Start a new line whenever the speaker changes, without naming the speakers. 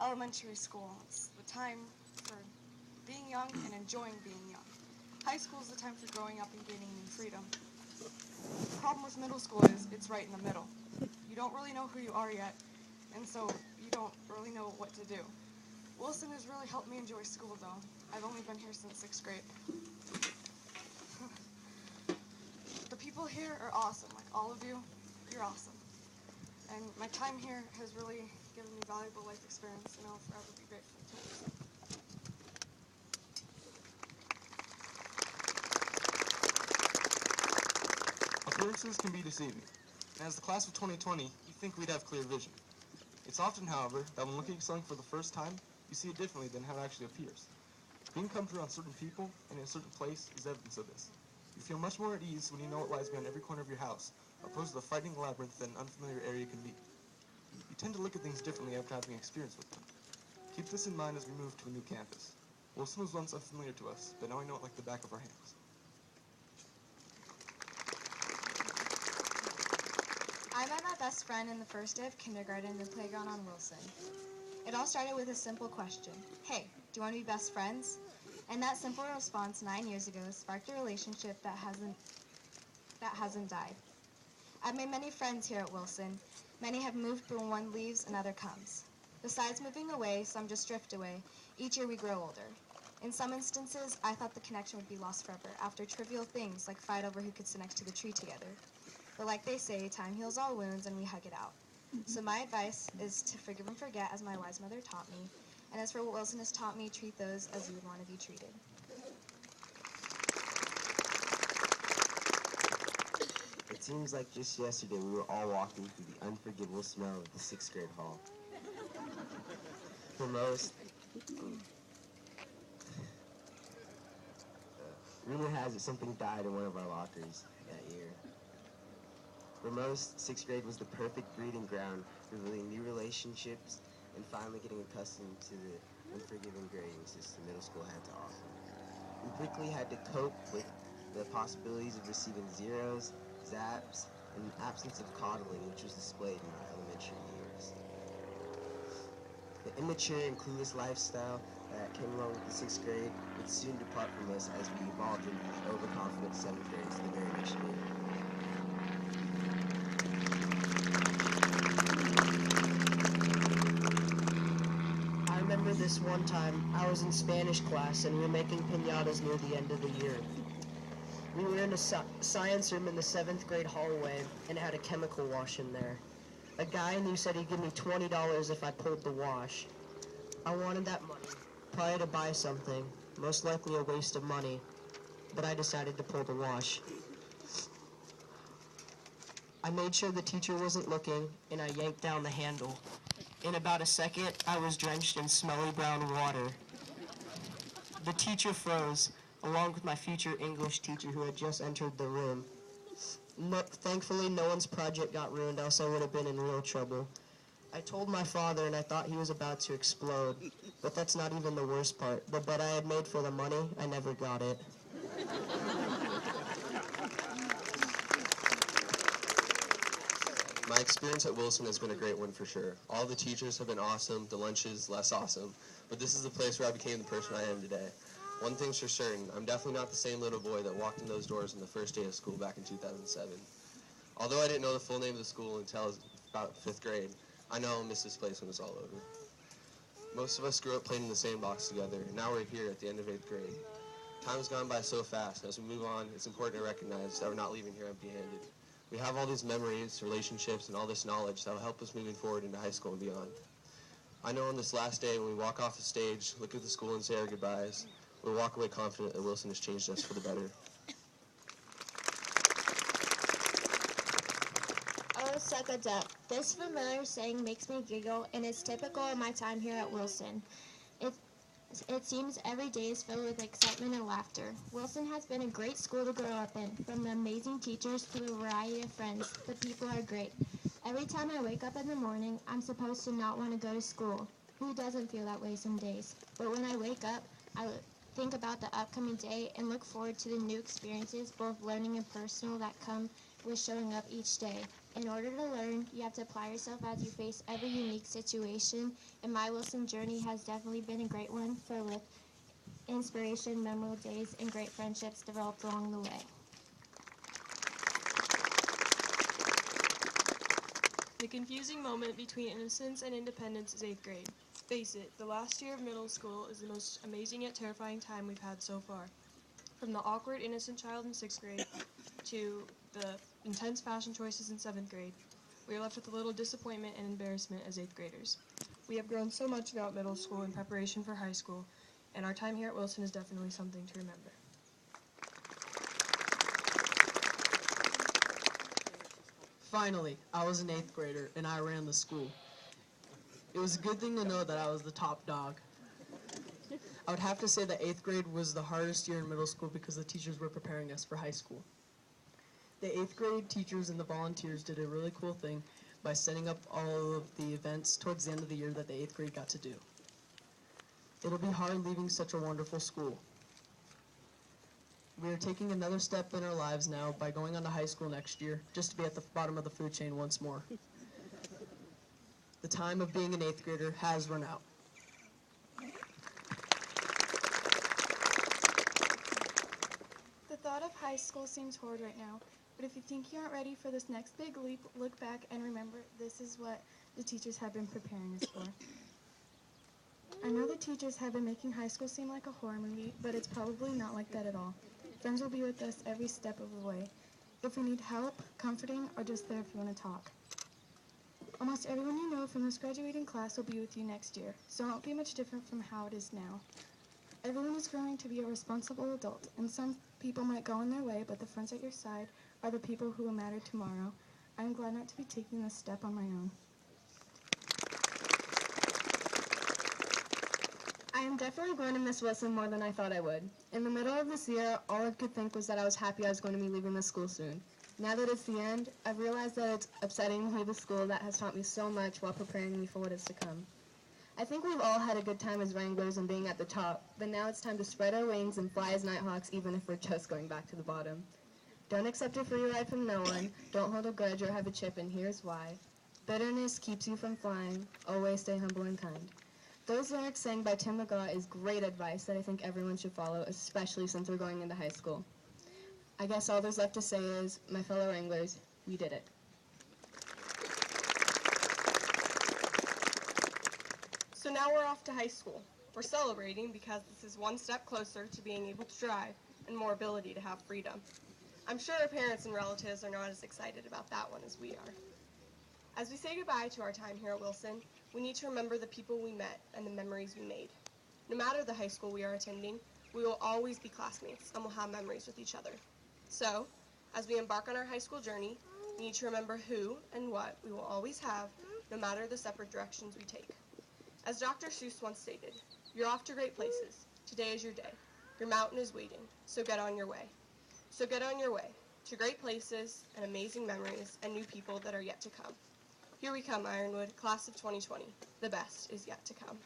Elementary school. It's the time for being young and enjoying being young. High school is the time for growing up and gaining new freedom. The problem with middle school is it's right in the middle. You don't really know who you are yet, and so you don't really know what to do. Wilson has really helped me enjoy school, though. I've only been here since 6th grade. The people here are awesome. Like all of you, you're awesome. And my time here has really given me valuable life experience, and I'll forever be grateful to Wilson.
Appearances can be deceiving, and as the class of 2020, you think we'd have clear vision. It's often, however, that when looking at something for the first time, you see it differently than how it actually appears. Being comfortable around certain people and in a certain place is evidence of this. You feel much more at ease when you know what lies beyond every corner of your house, opposed to the frightening labyrinth that an unfamiliar area can be. You tend to look at things differently after having experience with them. Keep this in mind as we move to a new campus. Wilson was once unfamiliar to us, but now we know it like the back of our hands.
I met my best friend in the first day of kindergarten in the playground on Wilson. It all started with a simple question. Hey, do you want to be best friends? And that simple response 9 years ago sparked a relationship that hasn't died. I've made many friends here at Wilson. Many have moved, but one leaves, another comes. Besides moving away, some just drift away. Each year we grow older. In some instances, I thought the connection would be lost forever after trivial things like fight over who could sit next to the tree together. But like they say, time heals all wounds and we hug it out. So my advice is to forgive and forget as my wise mother taught me. And as for what Wilson has taught me, treat those as you would want to be treated.
It seems like just yesterday we were all walking through the unforgivable smell of the 6th grade hall. For most, rumor has it something died in one of our lockers that year. For most, 6th grade was the perfect breeding ground for building new relationships and finally getting accustomed to the unforgiving grading system middle school had to offer. We quickly had to cope with the possibilities of receiving zeros, zaps, and an absence of coddling which was displayed in our elementary years. The immature and clueless lifestyle that came along with the 6th grade would soon depart from us as we evolved into the overconfident 7th grades the very next year.
I remember this one time I was in Spanish class and we were making piñatas near the end of the year. We were in a science room in the 7th grade hallway and it had a chemical wash in there. A guy knew said he'd give me $20 if I pulled the wash. I wanted that money, probably to buy something, most likely a waste of money, but I decided to pull the wash. I made sure the teacher wasn't looking and I yanked down the handle. In about a second, I was drenched in smelly brown water. The teacher froze, along with my future English teacher who had just entered the room. Thankfully, no one's project got ruined, else I would have been in real trouble. I told my father and I thought he was about to explode, but that's not even the worst part. The bet I had made for the money, I never got it.
My experience at Wilson has been a great one for sure. All the teachers have been awesome, the lunches less awesome, but this is the place where I became the person I am today. One thing's for certain, I'm definitely not the same little boy that walked in those doors on the first day of school back in 2007. Although I didn't know the full name of the school until about 5th grade, I know I'll miss this place when it's all over. Most of us grew up playing in the sandbox together, and now we're here at the end of 8th grade. Time's gone by so fast, and as we move on, it's important to recognize that we're not leaving here empty-handed. We have all these memories, relationships, and all this knowledge that will help us moving forward into high school and beyond. I know on this last day, when we walk off the stage, look at the school and say our goodbyes, we'll walk away confident that Wilson has changed us for the better.
Oh, suck a duck. This familiar saying makes me giggle and is typical of my time here at Wilson. It seems every day is filled with excitement and laughter. Wilson has been a great school to grow up in. From the amazing teachers to the variety of friends, the people are great. Every time I wake up in the morning, I'm supposed to not want to go to school. Who doesn't feel that way some days? But when I wake up, I think about the upcoming day and look forward to the new experiences, both learning and personal, that come with showing up each day. In order to learn, you have to apply yourself as you face every unique situation, and my Wilson journey has definitely been a great one, filled with inspiration, memorable days, and great friendships developed along the way.
The confusing moment between innocence and independence is 8th grade. Face it, the last year of middle school is the most amazing yet terrifying time we've had so far. From the awkward, innocent child in 6th grade to the intense fashion choices in 7th grade, we are left with a little disappointment and embarrassment as 8th graders. We have grown so much throughout middle school in preparation for high school, and our time here at Wilson is definitely something to remember.
Finally, I was an 8th grader and I ran the school. It was a good thing to know that I was the top dog. I would have to say that 8th grade was the hardest year in middle school because the teachers were preparing us for high school. The 8th grade teachers and the volunteers did a really cool thing by setting up all of the events towards the end of the year that the 8th grade got to do. It'll be hard leaving such a wonderful school. We are taking another step in our lives now by going on to high school next year, just to be at the bottom of the food chain once more. The time of being an 8th grader has run out.
The thought of high school seems horrid right now, but if you think you aren't ready for this next big leap, look back and remember this is what the teachers have been preparing us for. I know the teachers have been making high school seem like a horror movie, but it's probably not like that at all. Friends will be with us every step of the way. If we need help, comforting, or just there if you want to talk. Almost everyone you know from this graduating class will be with you next year, so it won't be much different from how it is now. Everyone is growing to be a responsible adult, and some people might go on their way, but the friends at your side are the people who will matter tomorrow. I am glad not to be taking this step on my own. I am definitely going to miss Wilson more than I thought I would. In the middle of this year, all I could think was that I was happy I was going to be leaving the school soon. Now that it's the end, I've realized that it's upsetting to leave a school that has taught me so much while preparing me for what is to come. I think we've all had a good time as Wranglers and being at the top, but now it's time to spread our wings and fly as Nighthawks even if we're just going back to the bottom. Don't accept a free ride from no one, don't hold a grudge or have a chip, and here's why. Bitterness keeps you from flying, always stay humble and kind. Those lyrics sang by Tim McGraw is great advice that I think everyone should follow, especially since we're going into high school. I guess all there's left to say is, my fellow Wranglers, we did it.
So now we're off to high school. We're celebrating because this is one step closer to being able to drive and more ability to have freedom. I'm sure our parents and relatives are not as excited about that one as we are. As we say goodbye to our time here at Wilson, we need to remember the people we met and the memories we made. No matter the high school we are attending, we will always be classmates and will have memories with each other. So, as we embark on our high school journey, we need to remember who and what we will always have, no matter the separate directions we take. As Dr. Seuss once stated, you're off to great places. Today is your day. Your mountain is waiting, so get on your way. So get on your way to great places and amazing memories and new people that are yet to come. Here we come, Ironwood, class of 2020. The best is yet to come.